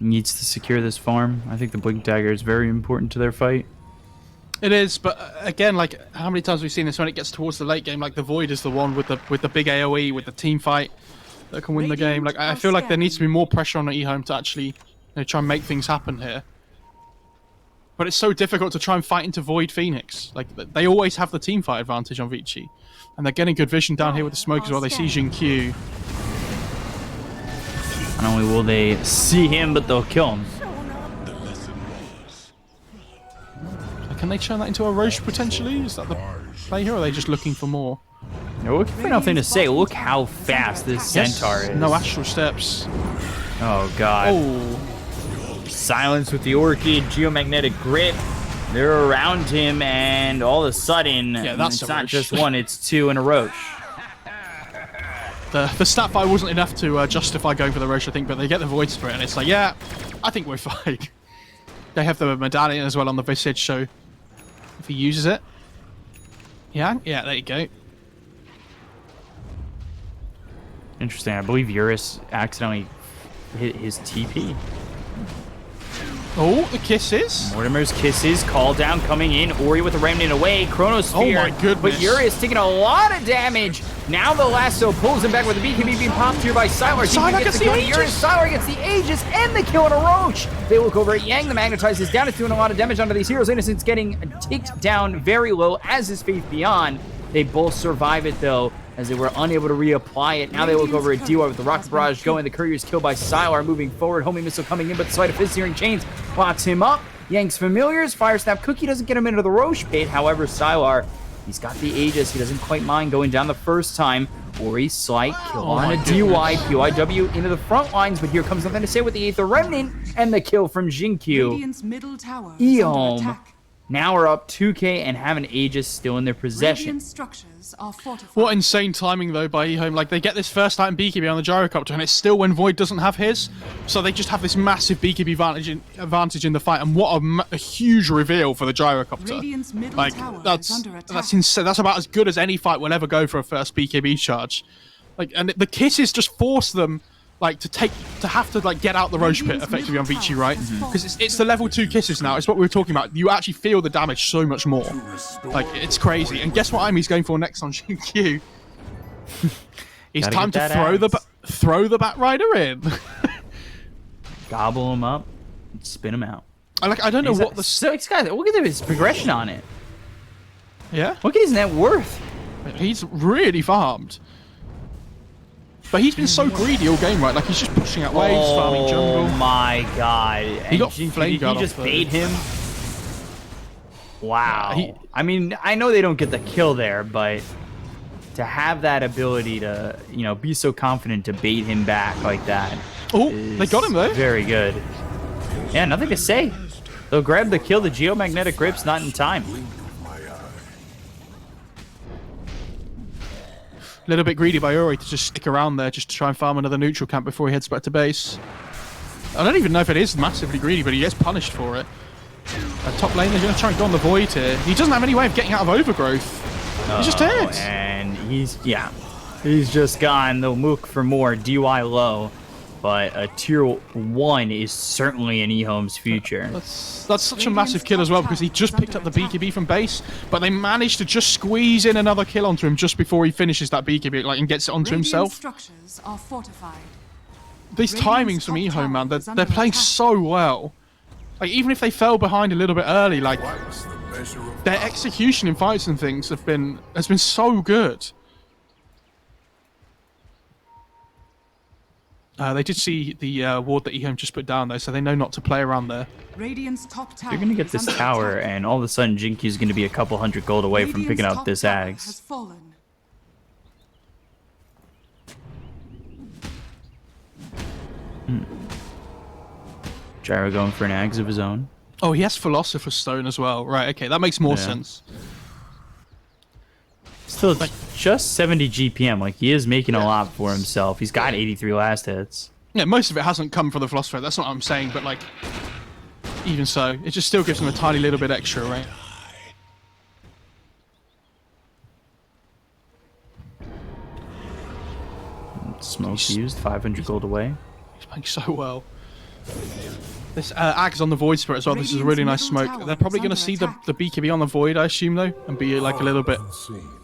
needs to secure this farm. I think the Blink Dagger is very important to their fight. It is, but again, like, how many times have we seen this when it gets towards the late game? Like, the Void is the one with the big AoE, with the team fight that can win the game. Like, I feel like there needs to be more pressure on the EHOME to actually try and make things happen here. But it's so difficult to try and fight into Void Phoenix. Like, they always have the team fight advantage on Vici. And they're getting good vision down here with the smoke as well. They see Jin Q. Not only will they see him, but they'll kill him. Can they turn that into a Roche potentially? Is that the play here, or are they just looking for more? They're looking for nothing to say. Look how fast this Centaur is. No astral steps. Oh, God. Oh. Silence with the Orchid, Geomagnetic Grip. They're around him, and all of a sudden, that's it's a not Roche. just one, it's two in a Roche. The SAPPHIRE wasn't enough to justify going for the Roche, I think, but they get the Void Spirit, and it's like, yeah, I think we're fine. They have the medallion as well on the Visage, so if he uses it. Yeah, there you go. Interesting. I believe Eurus accidentally hit his TP. Oh, the kisses. Mortimer's kisses, call down coming in. Ori with the remnant away. Chronosphere. Oh my goodness. But Uri's taking a lot of damage. Now the lasso pulls him back with the BKB being popped here by Sylar. Sylar gets the Aegis. Sylar gets the Aegis and the kill on a Roach. They look over at Yang. The Magnetize is down. It's doing a lot of damage onto these heroes. Innocence getting ticked down very low, as is Faith Beyond. They both survive it though, as they were unable to reapply it. Now they look over at DY with the Rocket Barrage going. The Courier's killed by Sylar. Moving forward, Homing Missile coming in, but the Sleight of Fist Searing Chains locks him up. Yang's Familiars, Fire Snap Cookie doesn't get him into the Roche pit. However, Sylar, he's got the Aegis. He doesn't quite mind going down the first time. Ori slight kill on a DY, PYW into the front lines, but here comes nothing to say with the Aether Remnant and the kill from Jinkyu. Radiant's middle tower is under EHOME attack. now are up 2k and have an Aegis still in their possession. Radiant structures are fortified. What insane timing, though, by EHOME. Like, they get this first time BKB on the Gyrocopter, and it's still when Void doesn't have his. So they just have this massive BKB advantage in the fight, and what a huge reveal for the Gyrocopter. Radiant's middle Like, tower that's is under attack. that's insane. That's about as good as any fight will ever go for a first BKB charge. Like, and the kisses just force them, like, to have to like get out the Roche pit effectively on Vici, right? Because it's the level 2 kisses now. It's what we were talking about. You actually feel the damage so much more. Like, it's crazy. And guess what Amy's going for next on Q? It's Gotta time get to that throw the Batrider in. Gobble him up, and spin him out. I don't know what the Guys, look at his progression on it. yeah. Look at his net worth. He's really farmed. But he's been so greedy all game, right? Like, he's just pushing out waves, farming jungle. Oh my god. He got flame guard He just off bait him. Wow. Yeah, I mean, I know they don't get the kill there, but to have that ability to, be so confident to bait him back like that. Oh, they got him, though. Very good. Yeah, nothing to say. They'll grab the kill. The Geomagnetic Grip's not in time. A little bit greedy by Ori to just stick around there just to try and farm another neutral camp before he heads back to base. I don't even know if it is massively greedy, but he gets punished for it. Top lane, they're going to try and go on the Void here. He doesn't have any way of getting out of Overgrowth. He's just dead. And he's just gone. They'll look for more DY low, but a tier 1 is certainly in EHOME's future. That's such a massive kill as well, because he just picked up the BKB from base, but they managed to just squeeze in another kill onto him just before he finishes that BKB, like, and gets it onto Radiant himself. structures are fortified. These timings from EHOME, man, they're playing so well. Like, even if they fell behind a little bit early, like, their execution in fights and things has been so good. They did see the ward that EHOME just put down, though, so they know not to play around there. Radiant's top tower. You're going to get this tower, and all of a sudden, Jinky's going to be a couple hundred gold away from picking up this Axe. Has fallen. Gyro going for an Axe of his own. Oh, he has Philosopher's Stone as well. Right, okay, that makes more sense. Still, like, just 70 GPM. Like, he is making a lot for himself. He's got 83 last hits. Yeah, most of it hasn't come from the Philosopher. That's not what I'm saying, but, like, even so, it just still gives him a tiny little bit extra, right? Smoke used, 500 gold away. He's playing so well. This Ag's on the Void Spirit as well. This is a really nice smoke. They're probably going to see the BKB on the Void, I assume, though, and be like a little bit...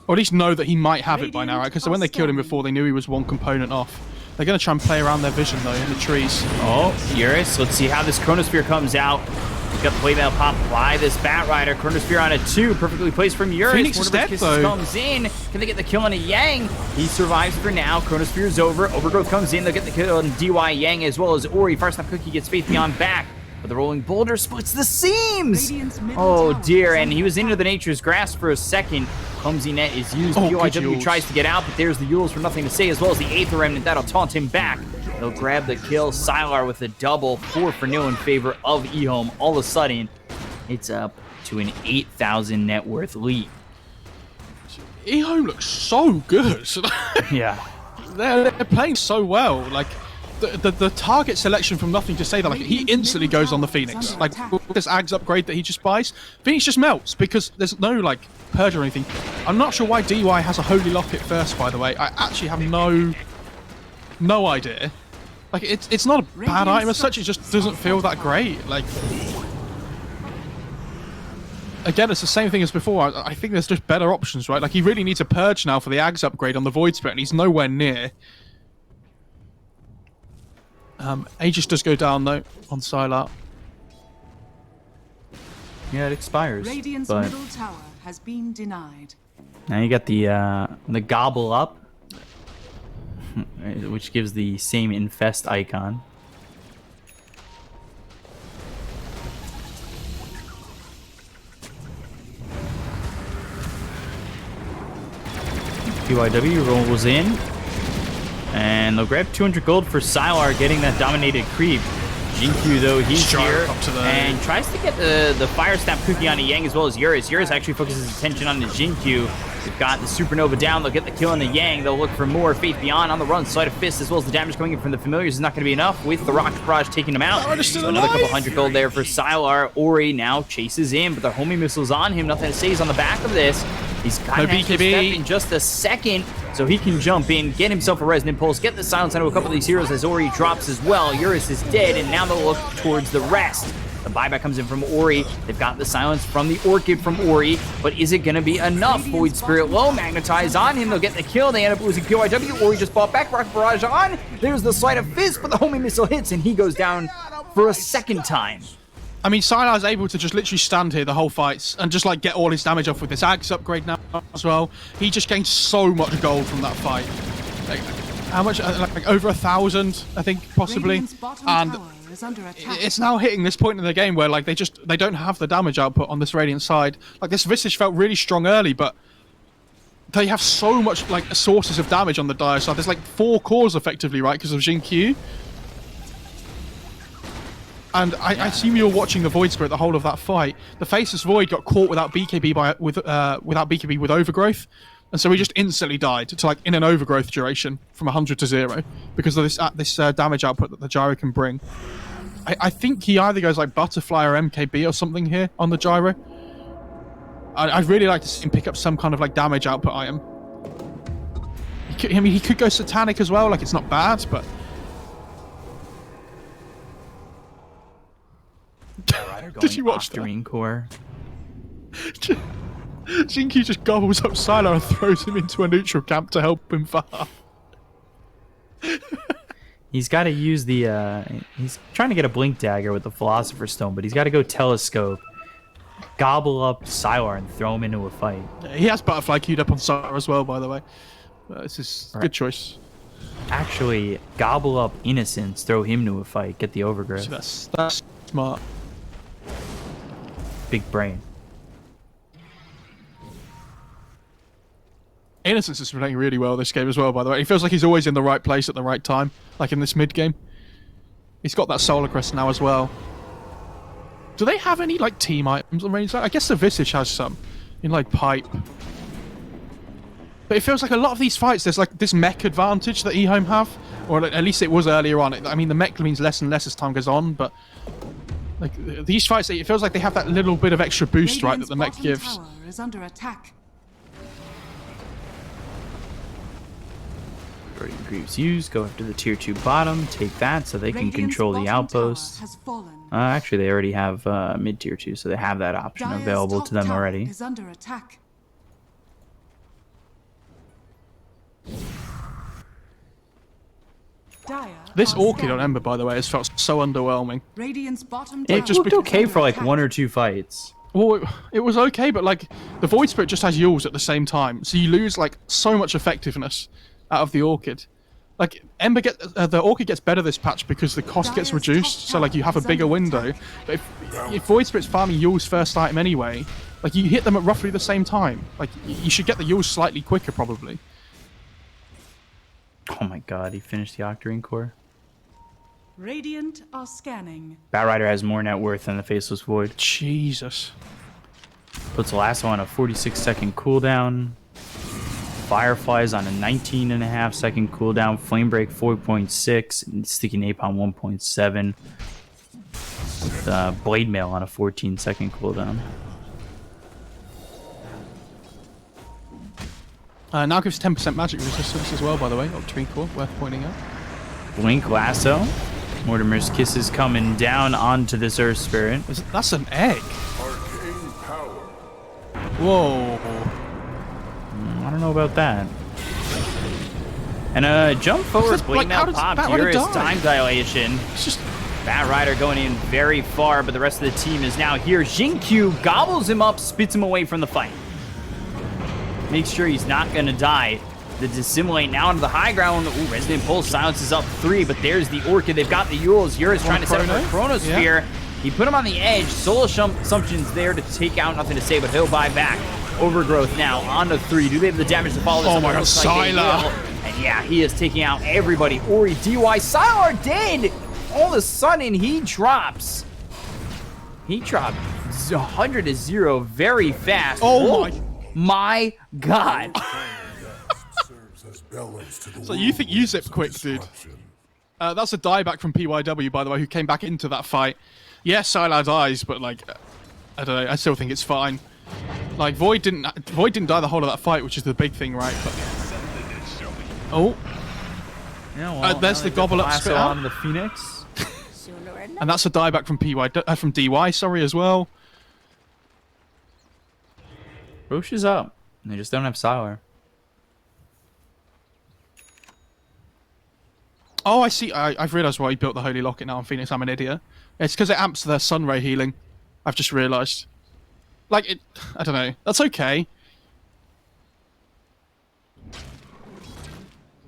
Or at least know that he might have it by now, right? Because when they killed him before, they knew he was one component off. They're going to try and play around their vision, though, in the trees. Oh, Eurus. Let's see how this Chronosphere comes out. We've got the play that'll pop by this Batrider. Chronosphere on a 2, perfectly placed from Eurus. Phoenix is dead, though. Comes in. Can they get the kill on a Yang? He survives for now. Chronosphere is over. Overgrowth comes in. They'll get the kill on DY Yang as well as Ori. Fire Snap Cookie gets Faith Beyond back. But the Rolling Boulder splits the seams. Oh dear, and he was into the Nature's Grasp for a second. Clumsy Net is used. PYW tries to get out, but there's the Yules for nothing to say, as well as the Aether Remnant. That'll taunt him back. They'll grab the kill. Sylar with a double, 4-0 in favor of EHOME. All of a sudden, it's up to an 8,000 net worth lead. EHOME looks so good. Yeah. They're playing so well. Like, the target selection from nothing to say that, like, he instantly goes on the Phoenix. Like, this Ags upgrade that he just buys, Phoenix just melts because there's no, like, purge or anything. I'm not sure why DY has a Holy Locket first, by the way. I actually have no idea. Like, it's not a bad item as such, it just doesn't feel that great. Like, again, it's the same thing as before. I think there's just better options, right? Like, he really needs a purge now for the Ags upgrade on the Void Spirit, and he's nowhere near. Aegis does go down, though, on Sylar. Yeah, it expires. Radiant's But middle tower has been denied. now you got the Gobble Up, which gives the same Infest icon. PYW rolls in. And they'll grab 200 gold for Sylar getting that dominated creep. Jinkyu, though, he's here and tries to get the Fire Snap Cookie on a Yang as well as Eurus. Eurus actually focuses his attention on the Jinkyu. They've got the Supernova down. They'll get the kill on the Yang. They'll look for more. Faith Beyond on the run. Sleight of Fist as well as the damage coming in from the Familiars is not going to be enough with the Rocket Barrage taking them out. So another couple hundred gold there for Sylar. Ori now chases in, but the homing missile's on him. Nothing to say. He's on the back of this. He's got an extra step in just a second, so he can jump in, get himself a Resonant Pulse, get the silence onto a couple of these heroes as Ori drops as well. Eurus is dead, and now they'll look towards the rest. The buyback comes in from Ori. They've got the silence from the Orchid from Ori, but is it going to be enough? Void Spirit low, magnetize on him. They'll get the kill. They end up losing PYW. Ori just bought back. Rocket Barrage on. There's the Sleight of Fist, but the homing missile hits, and he goes down for a second time. I mean, Sylar's able to just literally stand here the whole fights and just, like, get all his damage off with this Ags upgrade now as well. He just gained so much gold from that fight. Like, how much? Like over 1,000, I think, possibly. And it's now hitting this point in the game where, like, they don't have the damage output on this Radiant side. Like, this Visage felt really strong early, but they have so much, like, sources of damage on the Dire side. There's, like, 4 cores, effectively, right, because of Jinkyu. And I assume you were watching the Void Spirit the whole of that fight. The Faceless Void got caught without BKB without BKB with Overgrowth, and so he just instantly died to, like, in an Overgrowth duration from 100 to 0 because of this damage output that the Gyro can bring. I think he either goes like Butterfly or MKB or something here on the Gyro. I'd really like to see him pick up some kind of, like, damage output item. He could go Satanic as well. Like, it's not bad, but. Did you watch that? Core. Jinkyu just gobbles up Sylar and throws him into a neutral camp to help him farm. He's got to use the... he's trying to get a Blink Dagger with the Philosopher's Stone, but he's got to go Telescope, gobble up Sylar, and throw him into a fight. He has Butterfly queued up on Sylar as well, by the way. This is a good choice. Actually, gobble up Innocence, throw him to a fight, get the Overgrowth. So that's smart. Big brain. Innocence is playing really well this game as well, by the way. He feels like he's always in the right place at the right time, like in this mid game. He's got that Solar Crest now as well. Do they have any, like, team items on range? I guess the Visage has some in, like, Pipe. But it feels like a lot of these fights, there's, like, this mech advantage that EHOME have, or at least it was earlier on. I mean, the mech means less and less as time goes on, but like these fights, it feels like they have that little bit of extra boost, right, that the mech gives. Tower is under attack. Majority of creeps used. Go after the tier 2 bottom. Take that so they can control the outpost. Actually, they already have mid tier 2, so they have that option available to them already. Is under attack. This Orchid on Ember, by the way, has felt so underwhelming. Radiant's bottom It tower looked okay is for under like attack. 1 or 2 fights. Well, it was okay, but like the Void Spirit just has Yules at the same time, so you lose like so much effectiveness out of the Orchid. Like the Orchid gets better this patch because the cost gets reduced, so like you have a bigger window. But if Void Spirit's farming Yule's first item anyway, like you hit them at roughly the same time. Like you should get the Yules slightly quicker probably. Oh my god, he finished the Octarine core. Radiant are scanning. Batrider has more net worth than the Faceless Void. Jesus. Puts Lasso on a 46-second cooldown. Fireflies on a 19.5-second cooldown. Flame Break 4.6. And Sticky Napalm 1.7. With Blade Mail on a 14-second cooldown. Now gives 10% magic resistance as well, by the way. Octarine core, worth pointing out. Blink Lasso. Mortimer's Kiss is coming down onto this Earth Spirit. That's an egg. Arcane power. Whoa. I don't know about that. And jump forward, Blade Mail popped. Here is time dilation. It's just Batrider going in very far, but the rest of the team is now here. Xingqiu gobbles him up, spits him away from the fight. Makes sure he's not going to die. The Dissimulate now into the high ground. Ooh, Resonant Pulse silences up 3, but there's the Orchid. They've got the Yules. Yura's trying to set up for Chronosphere. Yeah. He put him on the edge. Soul Assumption's there to take out. Nothing to say, but he'll buy back. Overgrowth now onto 3. Do they have the damage to follow this? Oh my god, Sylar! And yeah, he is taking out everybody. Ori, DY, Sylar dead! All of a sudden, he drops. He dropped 100 to 0 very fast. Oh my god. So you think you zip quick, dude? That's a dieback from PYW, by the way, who came back into that fight. Yes, Sylar dies, but like, I don't know. I still think it's fine. Like Void didn't die the whole of that fight, which is the big thing, right? But, oh, Yeah, well, there's the gobble up spit out on the Phoenix. and that's a dieback from from DY. Sorry as well. Roche is up. They just don't have Sylar. Oh, I see. I've realised why he built the Holy Locket now on Phoenix. I'm an idiot. It's because it amps their Sunray healing. I've just realised. Like, I don't know. That's okay.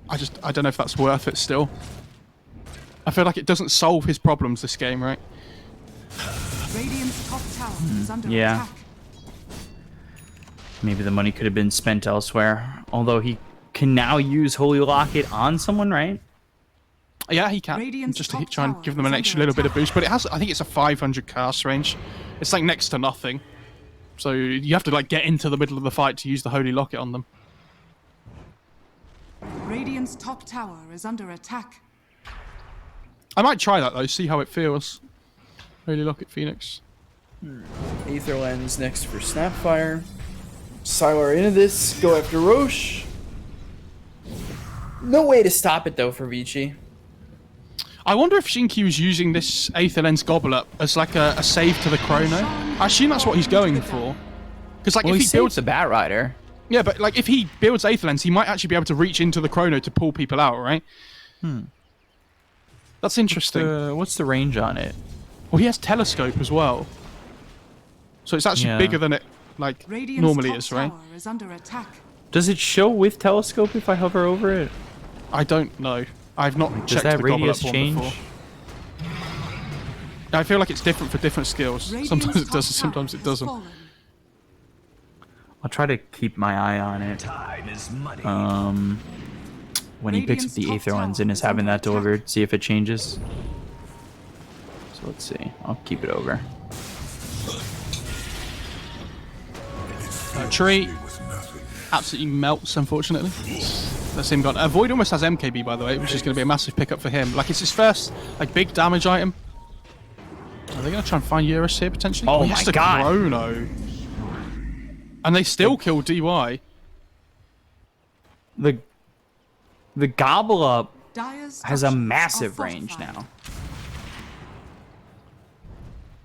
I don't know if that's worth it still. I feel like it doesn't solve his problems, this game, right? Radiant's top tower is under Yeah. attack. Maybe the money could have been spent elsewhere. Although he can now use Holy Locket on someone, right? Yeah, he can. Radiant's Just to top try and tower give them is an under extra little bit of attack. boost. But it has, I think it's a 500 cast range. It's like next to nothing. So you have to like get into the middle of the fight to use the Holy Locket on them. Radiant's top tower is under attack. I might try that though, see how it feels. Holy Locket Phoenix. Aether Lens next for Snapfire. Sylar into this. Go after Roche. No way to stop it though for Vici. I wonder if Xingqiu is using this Aether Lens Gobble Up as like a save to the Chrono. I assume that's what he's going for. Because like Well, if he he builds, the Batrider. yeah, but like if he builds Aether Lens, he might actually be able to reach into the Chrono to pull people out, right? That's interesting. What's the range on it? Well, he has Telescope as well, so it's actually Yeah. bigger than it like Radiant's normally top is, right? tower is under attack. Does it show with telescope if I hover over it? I don't know. I've not Does checked that the Gobble radius Up one change? before. I feel like it's different for different skills. Radiant's Sometimes it top does, tower sometimes it has doesn't. fallen. I'll try to keep my eye on it. When he picks up the Radiant's Aether top Lens and is tower is having under that delivered, see if it changes. So let's see. I'll keep it over. Tree absolutely melts, unfortunately. That's him gone. Void almost has MKB, by the way, which is going to be a massive pickup for him. Like, it's his first like big damage item. Are they going to try and find Eurus here, potentially? Oh he my has to God. Chrono. And they still kill DY. The The Gobble Up Dire's has a structures massive are range fortified.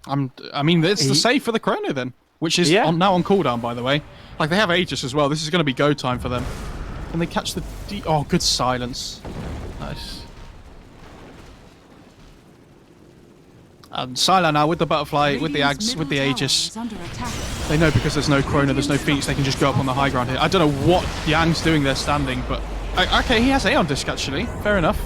now. I mean, it's the save for the Chrono then, which is now on cooldown, by the way. Like, they have Aegis as well. This is going to be go time for them. Can they catch the Oh, good silence. Nice. And Sylar now with the butterfly, with the Ags, with the Aegis. They know because there's no Chrono, there's no Phoenix, they can just go up on the high ground here. I don't know what Yang's doing there standing, but... Okay, he has Aeon Disc, actually. Fair enough.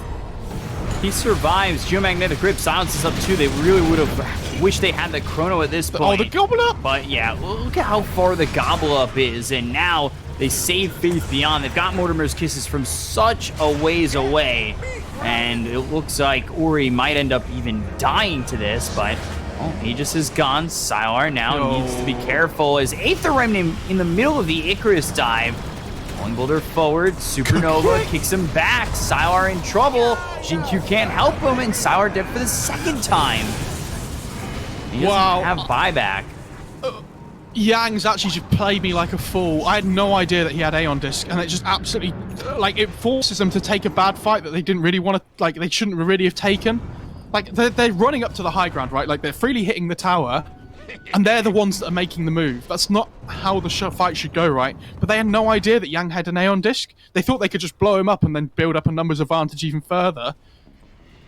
He survives. Geomagnetic Grip silences up too. They really would have wished they had the Chrono at this point. Oh, the Gobble Up! But yeah, look at how far the Gobble Up is. And now they save Faith Beyond. They've got Mortimer's Kisses from such a ways away. And it looks like Ori might end up even dying to this. But, oh, Aegis is gone. Sylar now needs to be careful as Aether Remnant in the middle of the Icarus dive. Pulling Boulder forward, Supernova kicks him back. Sylar in trouble. Jin-Q can't help him, and Sylar dead for the second time. He doesn't have buyback. Yang's actually just played me like a fool. I had no idea that he had Aeon Disc, and it just absolutely, like, it forces them to take a bad fight that they didn't really want to, like, they shouldn't really have taken. Like, they're running up to the high ground, right? Like, they're freely hitting the tower, and they're the ones that are making the move. That's not how the fight should go, right? But they had no idea that Yang had an Aeon Disc. They thought they could just blow him up and then build up a numbers advantage even further.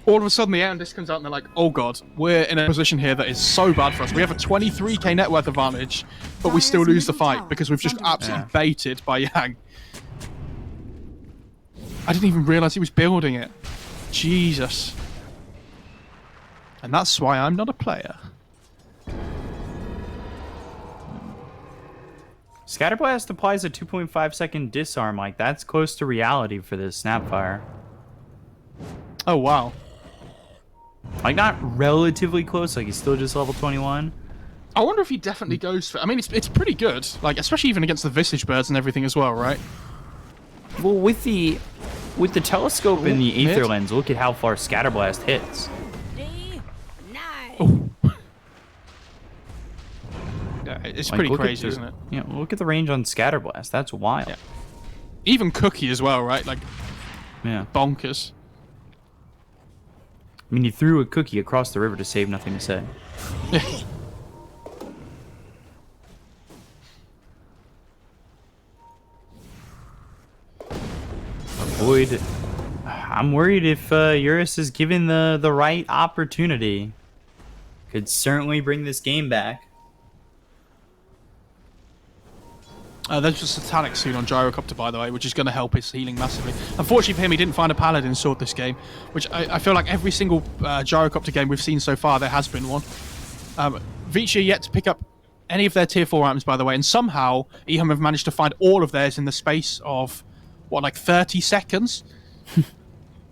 All of a sudden, the Aeon Disc comes out and they're like, oh god, we're in a position here that is so bad for us. We have a 23k net worth advantage, but we still lose the fight because we've just absolutely baited by Yang. I didn't even realize he was building it. Jesus. And that's why I'm not a player. Scatterblast applies a 2.5 second disarm. Like, that's close to reality for this Snapfire. Oh, wow. Like, not relatively close, like he's still just level 21. I wonder if he definitely goes for... I mean, it's pretty good. Like, especially even against the Visage birds and everything as well, right? Well, with the telescope and the Aether lens, look at how far Scatterblast hits. Oh. Yeah, it's like, pretty crazy, isn't it? Yeah, look at the range on Scatterblast. That's wild. Yeah. Even Cookie as well, right? Like, yeah, bonkers. I mean, he threw a cookie across the river to save nothing to say. Avoid. I'm worried if Eurus is given the right opportunity. Could certainly bring this game back. There's just a Satanic soon on Gyrocopter, by the way, which is going to help his healing massively. Unfortunately for him, he didn't find a Paladin sword this game, which I feel like every single Gyrocopter game we've seen so far, there has been one. Vici yet to pick up any of their tier 4 items, by the way, and somehow EHOME have managed to find all of theirs in the space of, what, like 30 seconds?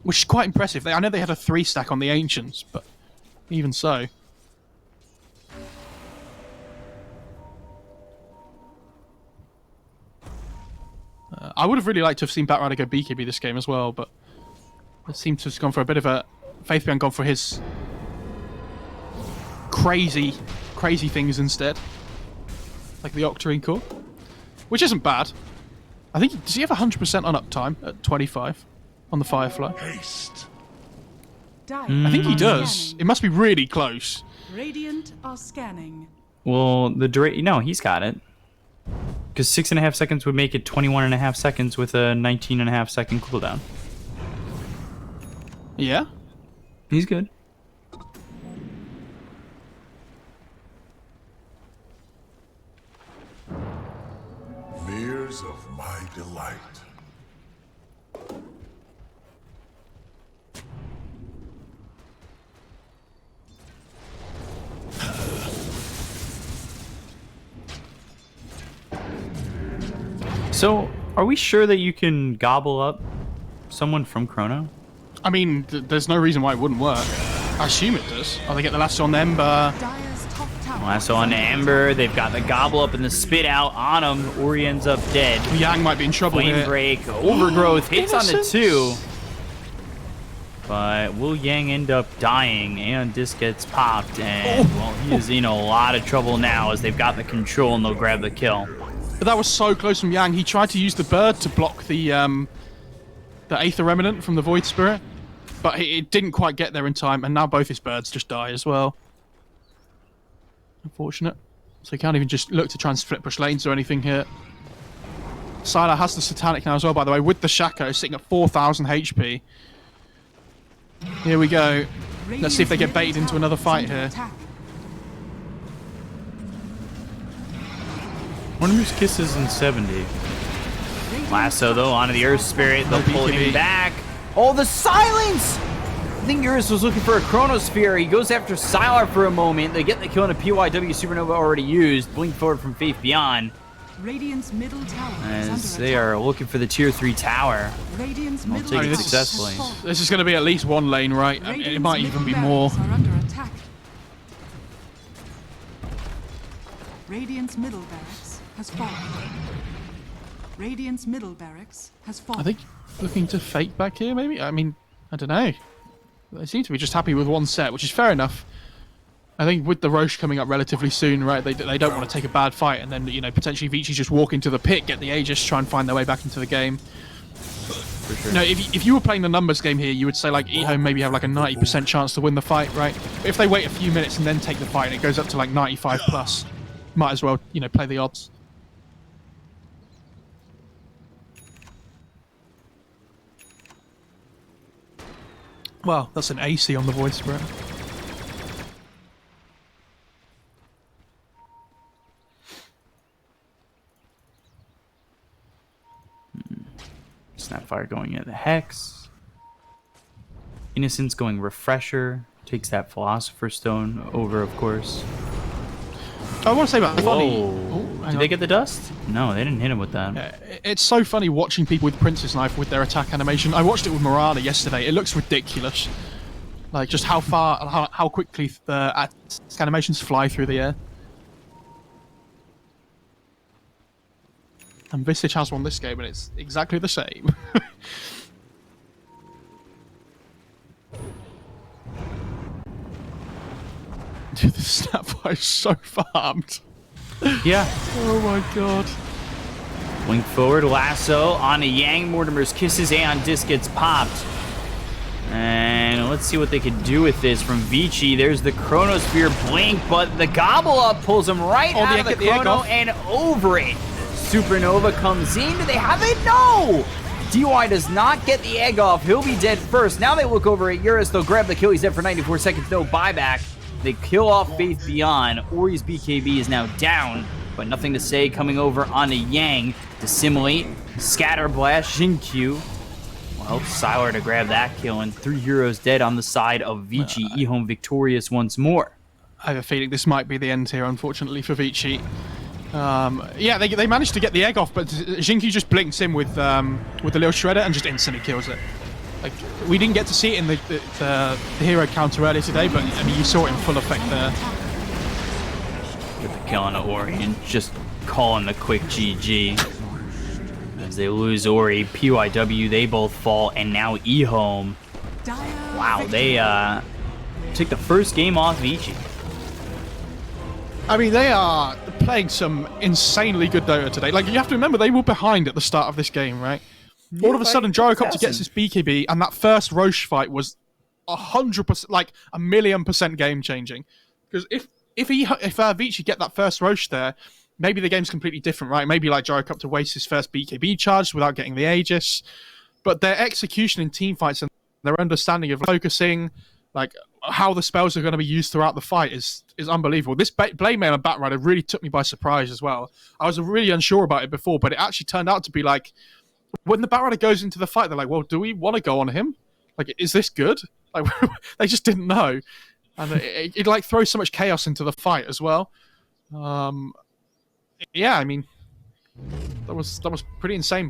Which is quite impressive. I know they had a 3-stack on the Ancients, but even so. I would have really liked to have seen Batrider go BKB this game as well, but it seemed to have gone for a bit of a... Faith Beyond gone for his crazy things instead. Like the Octarine Core. Which isn't bad. I think... Does he have 100% on uptime at 25 on the Firefly? Haste. I think he does. It must be really close. Radiant are scanning. Well, the duration... No, he's got it. Because 6.5 seconds would make it 21.5 seconds with a 19.5 second cooldown. Yeah? He's good. Mirrors of my delight. So, are we sure that you can gobble up someone from Chrono? I mean, there's no reason why it wouldn't work. I assume it does. Oh, they get the lasso on Ember. Lasso on Ember. They've got the gobble up and the spit out on him. Ori ends up dead. Yang might be in trouble Flame here. break. Overgrowth hits on the 2. But will Yang end up dying? Aeon Disc gets popped. And, well, he is in a lot of trouble now as they've got the control and they'll grab the kill. But that was so close from Yang. He tried to use the bird to block the Aether Remnant from the Void Spirit, but it didn't quite get there in time, and now both his birds just die as well. Unfortunate. So he can't even just look to try and split push lanes or anything here. Sylar has the Satanic now as well, by the way, with the Shaco sitting at 4,000 HP. Here we go. Let's see if they get baited into another fight here. One of those kisses in 70. Lasso, though, onto the Earth Spirit. They'll pull him back. Oh, the silence! I think Eurus was looking for a Chronosphere. He goes after Sylar for a moment. They get the kill on a PYW Supernova already used. Blink forward from Faith Beyond. Radiant's middle tower As they are looking for the tier 3 tower. Radiant's I'll take it successfully. This is going to be at least one lane, right? I mean, it might even be more. Radiant's middle barracks has fallen. Radiant's middle barracks has fallen. I think looking to fake back here, maybe? I mean, I don't know. They seem to be just happy with one set, which is fair enough. I think with the Roche coming up relatively soon, right, they don't want to take a bad fight and then, you know, potentially Vici just walk into the pit, get the Aegis, try and find their way back into the game. For sure. You know, if you were playing the numbers game here, you would say, like, EHOME maybe have, like, a 90% chance to win the fight, right? But if they wait a few minutes and then take the fight and it goes up to, like, 95 plus, might as well, you know, play the odds. Well, that's an AC on the Void Spirit. Snapfire going into the Hex. Innocence going Refresher. Takes that Philosopher's Stone over, of course. I want to say about funny. Did they get the dust? No, they didn't hit him with that. It's so funny watching people with Princess Knife with their attack animation. I watched it with Morana yesterday. It looks ridiculous. Like, just how far, how quickly the attack animations fly through the air. And Vici has won this game, and it's exactly the same. Dude, the Snapfire is so farmed. Yeah. Oh my god. Blink forward, Lasso on a Yang. Mortimer's Kisses, Aeon Disc gets popped. And let's see what they could do with this from Vici. There's the Chronosphere Blink, but the Gobble Up pulls him right out of the Chrono and over it. Supernova comes in. Do they have it? No! DY does not get the egg off. He'll be dead first. Now they look over at Eurus. They'll grab the kill. He's dead for 94 seconds. No buyback. They kill off Faith Beyond. Ori's BKB is now down, but nothing to say coming over on a Yang. Dissimulate, Scatter Blast, Xinkyu. Well, Sylar to grab that kill, and 3 heroes dead on the side of Vici. EHOME victorious once more. I have a feeling this might be the end here, unfortunately, for Vici. Yeah, they managed to get the egg off, but Xinkyu just blinks in with the little shredder and just instantly kills it. Like, we didn't get to see it in the hero counter earlier today, but I mean, you saw it in full effect there. Get the kill on Ori and just calling the quick GG. As they lose Ori, PYW, they both fall, and now EHOME. Wow, they took the first game off Vici. I mean, they are playing some insanely good Dota today. Like, you have to remember, they were behind at the start of this game, right? All of a sudden, Gyrocopter gets his BKB, and that first Roche fight was 100%, like, 1,000,000% game-changing. Because if Vici get that first Roche there, maybe the game's completely different, right? Maybe, like, Gyrocopter wastes his first BKB charge without getting the Aegis. But their execution in teamfights and their understanding of focusing, like, how the spells are going to be used throughout the fight is unbelievable. This Blade Mail and Batrider really took me by surprise as well. I was really unsure about it before, but it actually turned out to be, like, when the Batrider goes into the fight, they're like, well, do we want to go on him? Like, is this good? Like, they just didn't know. And it like, throws so much chaos into the fight as well. Yeah, I mean, that was pretty insane by